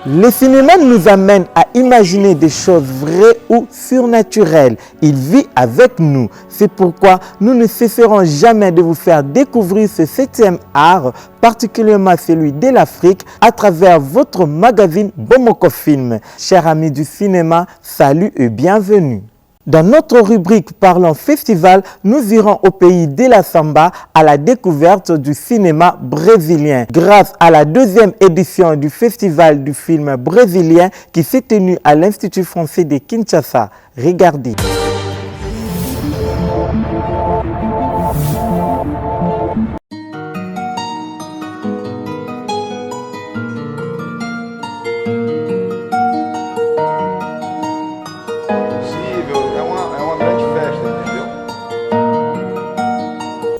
Le cinéma nous amène à imaginer des choses vraies ou surnaturelles. Il vit avec nous. C'est pourquoi nous ne cesserons jamais de vous faire découvrir ce 7e art, particulièrement celui de l'Afrique, à travers votre magazine Bomoko Film. Chers amis du cinéma, salut et bienvenue. Dans notre rubrique Parlons Festival, nous irons au pays de la samba à la découverte du cinéma brésilien. Grâce à la 2e édition du Festival du film brésilien qui s'est tenu à l'Institut français de Kinshasa. Regardez.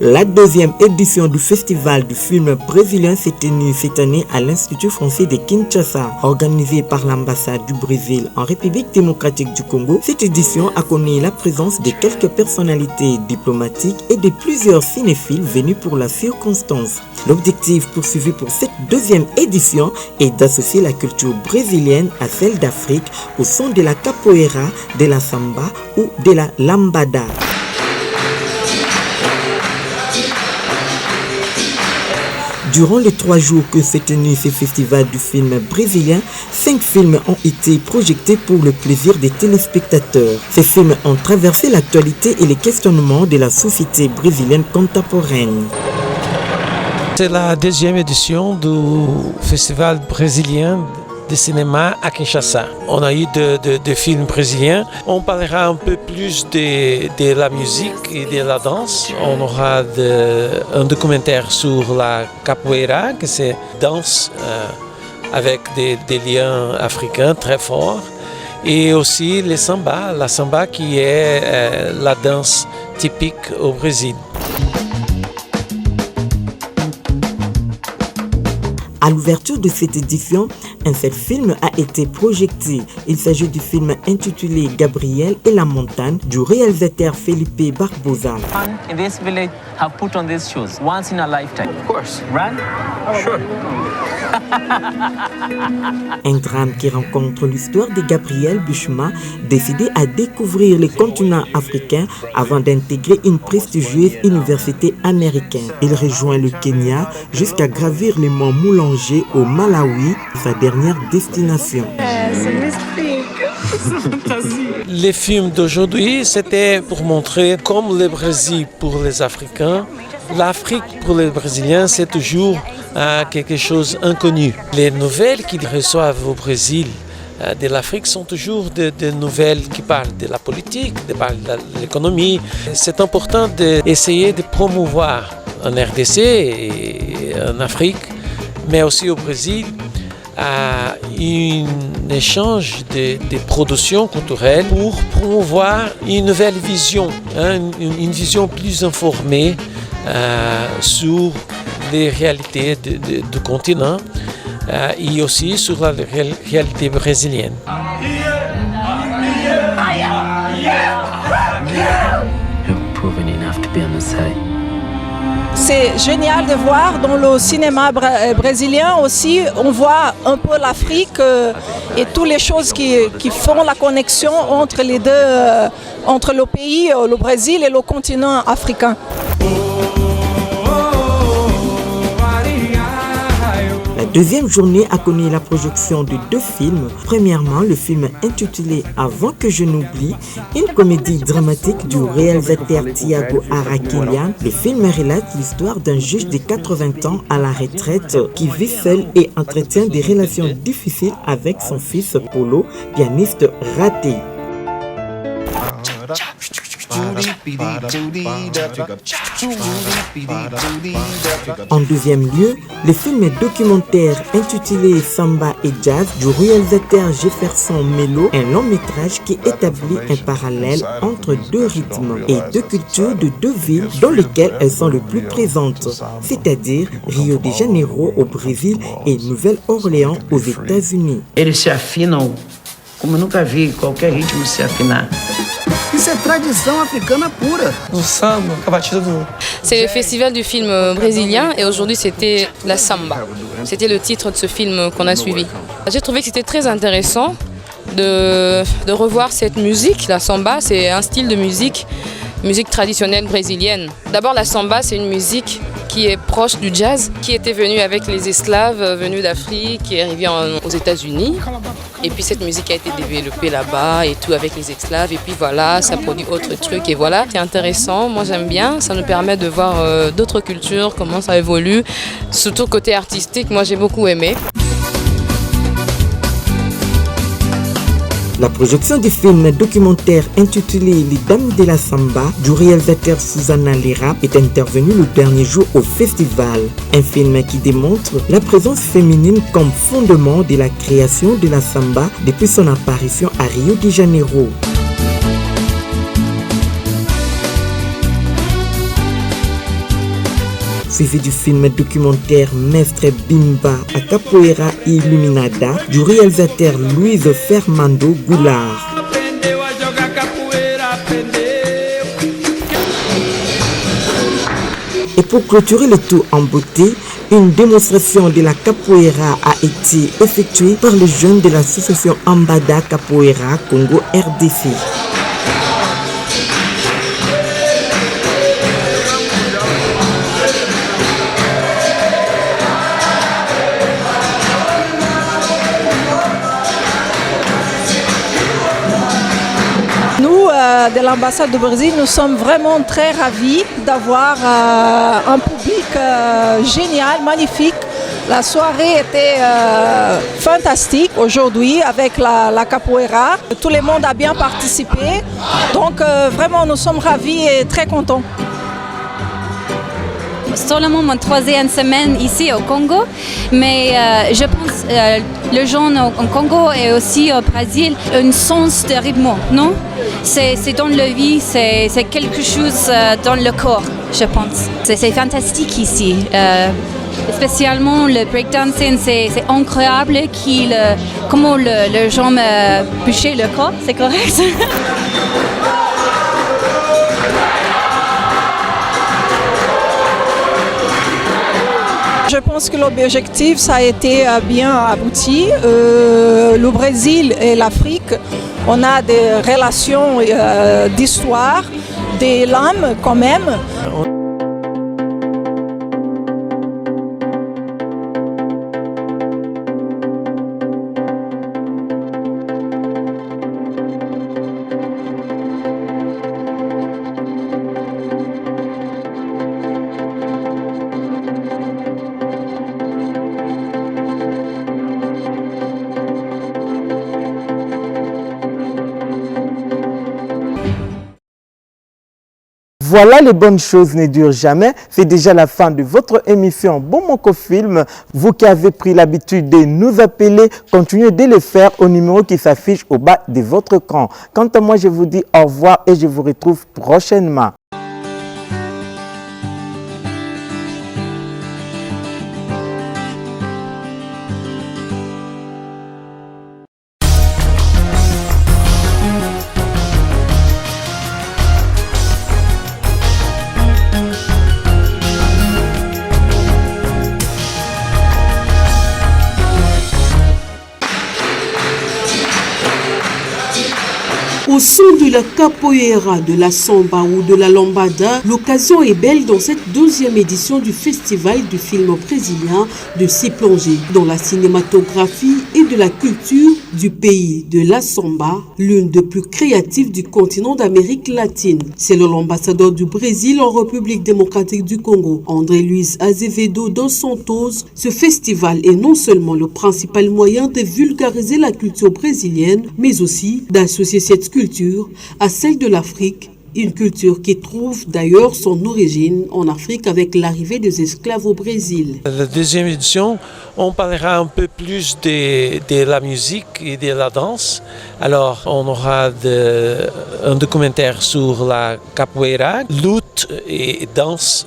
La 2e édition du Festival du film brésilien s'est tenue cette année à l'Institut français de Kinshasa. Organisée par l'ambassade du Brésil en République démocratique du Congo, cette édition a connu la présence de quelques personnalités diplomatiques et de plusieurs cinéphiles venus pour la circonstance. L'objectif poursuivi pour cette 2e édition est d'associer la culture brésilienne à celle d'Afrique au son de la capoeira, de la samba ou de la lambada. Durant les 3 jours que s'est tenu ce festival du film brésilien, 5 films ont été projetés pour le plaisir des téléspectateurs. Ces films ont traversé l'actualité et les questionnements de la société brésilienne contemporaine. C'est la 2e édition du festival brésilien de cinéma à Kinshasa. On a eu deux films brésiliens. On parlera un peu plus de la musique et de la danse. On aura un documentaire sur la capoeira, que c'est danse avec des liens africains très forts. Et aussi la samba qui est la danse typique au Brésil. À l'ouverture de cette édition, un seul film a été projeté. Il s'agit du film intitulé Gabriel et la montagne du réalisateur Felipe Barbosa. In this village have put on these shoes once in a lifetime. Of course. Run? Sure. Un drame qui rencontre l'histoire de Gabriel Buchma, décidé à découvrir le continent africain avant d'intégrer une prestigieuse université américaine. Il rejoint le Kenya jusqu'à gravir les monts Moulanger au Malawi, sa dernière destination. Les films d'aujourd'hui, c'était pour montrer comme le Brésil pour les Africains, l'Afrique pour les Brésiliens, c'est toujours quelque chose d'inconnu. Les nouvelles qu'ils reçoivent au Brésil de l'Afrique sont toujours des nouvelles qui parlent de la politique, de l'économie. C'est important d'essayer de promouvoir en RDC et en Afrique, mais aussi au Brésil, un échange de productions culturelles pour promouvoir une nouvelle vision, une vision plus informée sur les réalités du continent et aussi sur la réalité brésilienne. C'est génial de voir dans le cinéma brésilien aussi, on voit un peu l'Afrique et toutes les choses qui font la connexion entre les deux, entre le pays, le Brésil et le continent africain. La 2e journée a connu la projection de 2 films. Premièrement, le film intitulé Avant que je n'oublie, une comédie dramatique du réalisateur Thiago Araquelian. Le film relate l'histoire d'un juge de 80 ans à la retraite qui vit seul et entretient des relations difficiles avec son fils Polo, pianiste raté. En 2e lieu, le film documentaire intitulé Samba et Jazz du réalisateur Jefferson Melo, un long métrage qui établit un parallèle entre 2 rythmes et 2 cultures de 2 villes dans lesquelles elles sont le plus présentes, c'est-à-dire Rio de Janeiro au Brésil et Nouvelle-Orléans aux États-Unis. Eles se afinam como eu nunca vi qualquer ritmo se afinar. Isso é tradição africana pura. O samba, a batida do... C'est le festival du film brésilien et aujourd'hui c'était la samba. C'était le titre de ce film qu'on a suivi. J'ai trouvé que c'était très intéressant de revoir cette musique. La samba, c'est un style de musique traditionnelle brésilienne. D'abord, la samba, c'est une musique qui est proche du jazz, qui était venue avec les esclaves venus d'Afrique, qui est arrivée aux États-Unis. Et puis cette musique a été développée là-bas et tout avec les esclaves. Et puis voilà, ça produit autre truc. Et voilà, c'est intéressant. Moi, j'aime bien. Ça nous permet de voir d'autres cultures, comment ça évolue. Surtout côté artistique, moi, j'ai beaucoup aimé. La projection du film documentaire intitulé Les Dames de la Samba du réalisateur Susana Lera est intervenue le dernier jour au festival. Un film qui démontre la présence féminine comme fondement de la création de la samba depuis son apparition à Rio de Janeiro. Suivi du film documentaire Mestre Bimba a Capoeira Iluminada du réalisateur Luiz Fernando Goulart. Et pour clôturer le tout en beauté, une démonstration de la capoeira a été effectuée par les jeunes de l'association Ambada Capoeira Congo RDC. De l'ambassade du Brésil, nous sommes vraiment très ravis d'avoir un public génial, magnifique. La soirée était fantastique aujourd'hui avec la capoeira. Tout le monde a bien participé. Donc vraiment, nous sommes ravis et très contents. Seulement mon troisième semaine ici au Congo, mais je pense les gens au Congo et aussi au Brésil ont un sens de rythme, non? C'est dans la vie, c'est quelque chose dans le corps, je pense. C'est fantastique ici. Spécialement le breakdancing, c'est incroyable comment les gens bouger le corps, c'est correct? Je pense que l'objectif, ça a été bien abouti. Le Brésil et l'Afrique, on a des relations d'histoire, des l'âme quand même. Voilà, les bonnes choses ne durent jamais. C'est déjà la fin de votre émission Bon Moko Film. Vous qui avez pris l'habitude de nous appeler, continuez de le faire au numéro qui s'affiche au bas de votre écran. Quant à moi, je vous dis au revoir et je vous retrouve prochainement. Au son de la capoeira, de la samba ou de la lambada, l'occasion est belle dans cette deuxième édition du festival du film brésilien de s'y plonger dans la cinématographie et de la culture du pays de la samba, l'une des plus créatives du continent d'Amérique latine. Selon l'ambassadeur du Brésil en République démocratique du Congo, André Luiz Azevedo dos Santos, ce festival est non seulement le principal moyen de vulgariser la culture brésilienne, mais aussi d'associer cette culture à celle de l'Afrique, une culture qui trouve d'ailleurs son origine en Afrique avec l'arrivée des esclaves au Brésil. La deuxième édition, on parlera un peu plus de la musique et de la danse. Alors, on aura un documentaire sur la capoeira, lutte et danse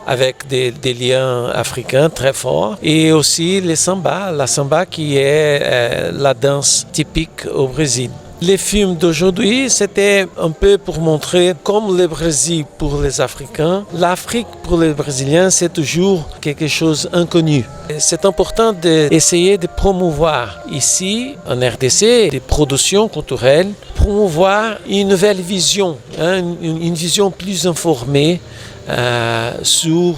avec des liens africains très forts. Et aussi la samba qui est la danse typique au Brésil. Les films d'aujourd'hui, c'était un peu pour montrer comme le Brésil pour les Africains, l'Afrique pour les Brésiliens, c'est toujours quelque chose d'inconnu. C'est important d'essayer de promouvoir ici, en RDC, des productions culturelles, promouvoir une nouvelle vision, une vision plus informée sur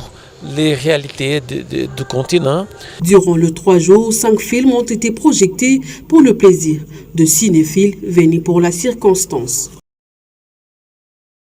les réalités du continent. Durant les 3 jours, 5 films ont été projetés pour le plaisir de cinéphiles venus pour la circonstance.